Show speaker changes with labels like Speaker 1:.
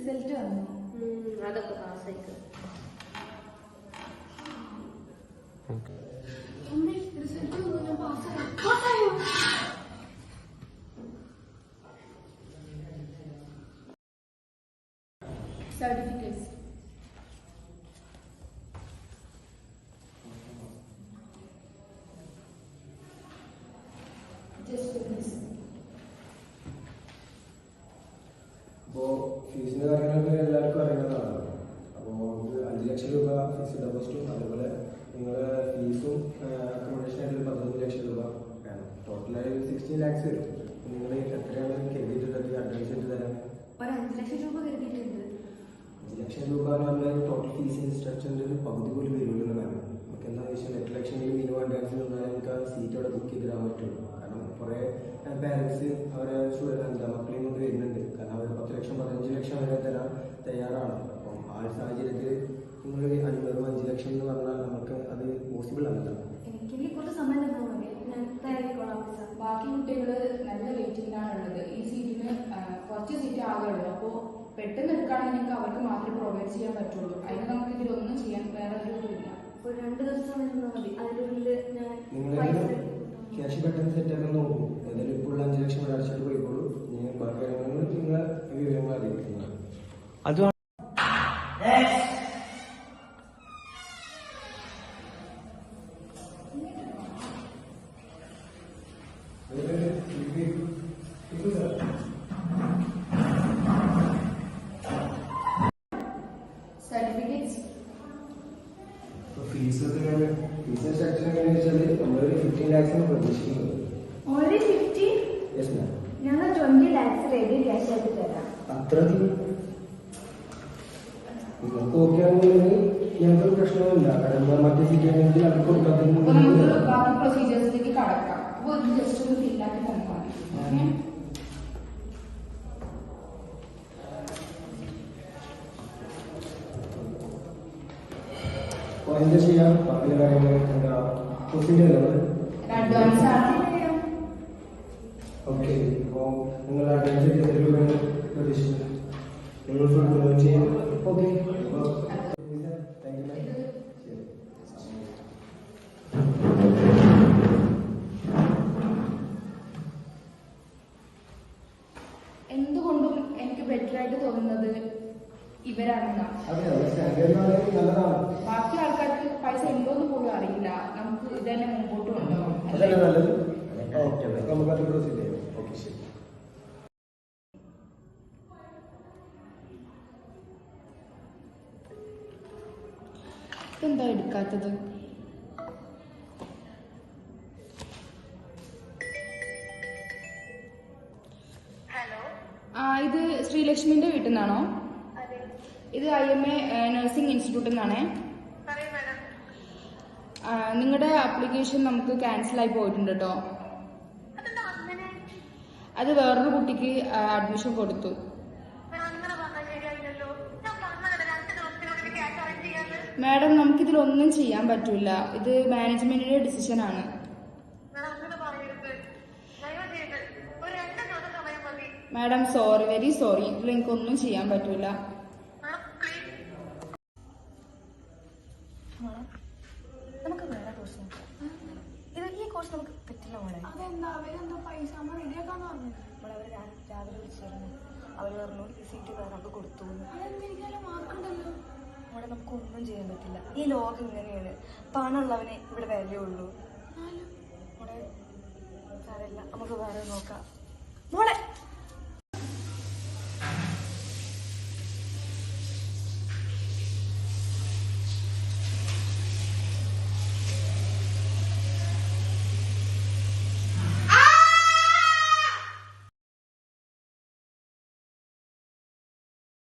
Speaker 1: Result വന്നു.
Speaker 2: അതൊക്കെ പാസ്സായിക്കും.
Speaker 1: Certificates
Speaker 3: അപ്പോൾ ഫീസിൻ്റെ കാര്യങ്ങളൊക്കെ എല്ലാവർക്കും അറിയുന്നതാണ്. അപ്പോൾ നമുക്ക് 5 ലക്ഷം രൂപ ഫിക്സ്ഡ് ഡെപ്പോസിറ്റും അതുപോലെ നിങ്ങളുടെ ഫീസും അക്കോമഡേഷനായിട്ട് 15 ലക്ഷം രൂപ വേണം. ടോട്ടലായി 16 lakhs വരും. നിങ്ങൾ എത്രയാണ് കരുതിയിട്ടുള്ളത് അഡ്വാൻസ് ആയിട്ട് തരാൻ?
Speaker 1: ഒരു 5 ലക്ഷം രൂപ കരുതിയിട്ടുണ്ട്.
Speaker 3: 5 ലക്ഷം രൂപ എന്ന് പറഞ്ഞാൽ ടോട്ടൽ ഫീസ് സ്ട്രക്ചറിൻ്റെ ഒരു പകുതി പോലും വരുള്ളൂ എന്നാണ്. നമുക്ക് എന്താ വെച്ചാൽ 8 ലക്ഷം മിനിമം അഡ്വാൻസ് തന്നാൽ നമുക്ക് ആ സീറ്റ് അവിടെ ബുക്ക് ചെയ്ത് തരാൻ പറ്റുള്ളൂ. കാരണം കുറേ പാരൻസ് അവരെ മക്കളെയും കൊണ്ട് വരുന്നുണ്ട്. കാരണം അവർ 10 ലക്ഷം 15 ലക്ഷം വരെ തരാൻ തയ്യാറാണ്. അപ്പം ആ ഒരു സാഹചര്യത്തിൽ നിങ്ങൾ 5 ലക്ഷം എന്ന് പറഞ്ഞാൽ നമുക്ക് അത് പോസിബിൾ അല്ല.
Speaker 1: എനിക്ക് കുറച്ച് സമയം തന്നാൽ മതി, ഞാൻ തയ്യാറായിക്കോളാം.
Speaker 4: ബാക്കി കുട്ടികൾ നല്ല വെയിറ്റിംഗിലാണ് ഉള്ളത്. ഈ സീറ്റിന് കുറച്ച് സീറ്റ് ആകുള്ളൂ. അപ്പോൾ പെട്ടെന്ന് എടുക്കുകയാണെങ്കിൽ നിങ്ങൾക്ക് അവർക്ക് മാത്രമേ പ്രൊവൈഡ് ചെയ്യാൻ പറ്റുള്ളൂ. അതിന് നമുക്ക് ഇതിലൊന്നും ചെയ്യാൻ വേറെ ഒരു ഇല്ല.
Speaker 1: ഒരു 2 ദിവസം സമയം തന്നാൽ മതി. അതിനുള്ളിൽ ഞാൻ
Speaker 3: ക്യാഷ് പെട്ടെന്ന് സെറ്റാക്കാൻ നോക്കും. ഏതായാലും ഇപ്പോൾ 5 ലക്ഷം വരെ അടച്ചിട്ട് പോയിക്കോളൂ. ബാക്കി കാര്യങ്ങൾ നിങ്ങളെ വിവരങ്ങൾ അറിയിക്കുന്നതാണ്. അതുമാണ്
Speaker 4: സർട്ടിഫിക്കറ്റ്സ്
Speaker 3: ഫീസ് സ്ട്രക്ചർ എങ്ങനെയാണെന്ന് വെച്ചാൽ നമ്മളൊരു 15 lakhs പ്രതീക്ഷിക്കുന്നത്.
Speaker 1: ഓൾറെഡി 50?
Speaker 3: Yes ma'am.
Speaker 1: ഞങ്ങൾ 20 lakhs റെഡി ക്യാഷ് ആയിട്ട് തരാം.
Speaker 3: അത്ര നിങ്ങൾക്ക് ഓക്കെ ആണെന്നുണ്ടെങ്കിൽ ഞങ്ങൾക്ക് പ്രശ്നമില്ല. കാരണം മറ്റേ സീറ്റ് ആണെങ്കിൽ അത്
Speaker 4: അപ്പോൾ
Speaker 3: കൊടുക്കാത്ത
Speaker 4: നമുക്ക് ബാക്കി പ്രൊസീജിയേഴ്സിലേക്ക് കടക്കാം. അപ്പോൾ ഇത് ജസ്റ്റ് ഒന്ന് ഫില്ലാക്കി തന്നാൽ മതി.
Speaker 3: അപ്പോൾ എന്താ ചെയ്യാം? ബാക്കിയുള്ള കാര്യങ്ങൾ എന്താ പ്രൊസീജിയർ
Speaker 4: അഡ്വാൻസ് ആണ്.
Speaker 3: ഓക്കെ. അപ്പോൾ നിങ്ങൾ അഡ്വാൻസ് എത്ര രൂപയാണ് പ്രതീക്ഷിക്കുന്നത്? നിങ്ങൾ ഫുൾ ചെയ്യാം. ഓക്കെ. അപ്പോൾ
Speaker 4: എന്തുകൊണ്ടും എനിക്ക് ബെറ്റർ ആയിട്ട് തോന്നുന്നത് ഇവരാണെന്നാണ്.
Speaker 3: നല്ലതാണ്.
Speaker 4: ബാക്കി ആൾക്കാർക്ക് പൈസ ഉണ്ടോന്ന് പോലും അറിയില്ല. നമുക്ക് ഇതന്നെ മുമ്പോട്ട് കൊണ്ടുപോകാം.
Speaker 3: അതല്ലേ നല്ലത്? നമുക്ക് അത് പ്രൊസീഡ് ചെയ്യാം. ഓക്കെ, ശരി.
Speaker 4: എന്താ എടുക്കാത്തത്? ഇത് ശ്രീലക്ഷ്മിന്റെ വീട്ടിൽ നിന്നാണോ? ഇത് IMA നഴ്സിംഗ് ഇൻസ്റ്റിറ്റ്യൂട്ടിൽ നിന്നാണേ. നിങ്ങളുടെ ആപ്ലിക്കേഷൻ നമുക്ക് ക്യാൻസൽ ആയി പോയിട്ടുണ്ട് കേട്ടോ. അത് വേറൊരു കുട്ടിക്ക് അഡ്മിഷൻ കൊടുത്തു. മാഡം, നമുക്കിതിലൊന്നും ചെയ്യാൻ പറ്റൂല. ഇത് മാനേജ്മെന്റിന്റെ ഡിസിഷനാണ്. Madam, sorry, very sorry. ഇതിൽ എനിക്കൊന്നും ചെയ്യാൻ പറ്റൂല.
Speaker 1: നമുക്ക് വേറെ കോഴ്സ് നോക്കാം. ഈ കോഴ്സ് നമുക്ക് പറ്റില്ല മോളെ.
Speaker 4: അതെന്താ? അവരെന്താ പൈസ റെഡിയാക്കാന്ന് പറഞ്ഞു?
Speaker 1: മോളെ അവർ രാവിലെ വിളിച്ചിരുന്നു. അവർ പറഞ്ഞു ഈ സീറ്റ് നമുക്ക് കൊടുത്തു.
Speaker 4: മാർക്കുണ്ടല്ലോ
Speaker 1: മോളെ, നമുക്കൊന്നും ചെയ്യാൻ പറ്റില്ല. ഈ ലോകം ഇങ്ങനെയാണ്. പണമുള്ളവനെ ഇവിടെ വാല്യൂ ഉള്ളൂ. മോളെ, സാരമില്ല, നമുക്ക് വേറെ നോക്കാം.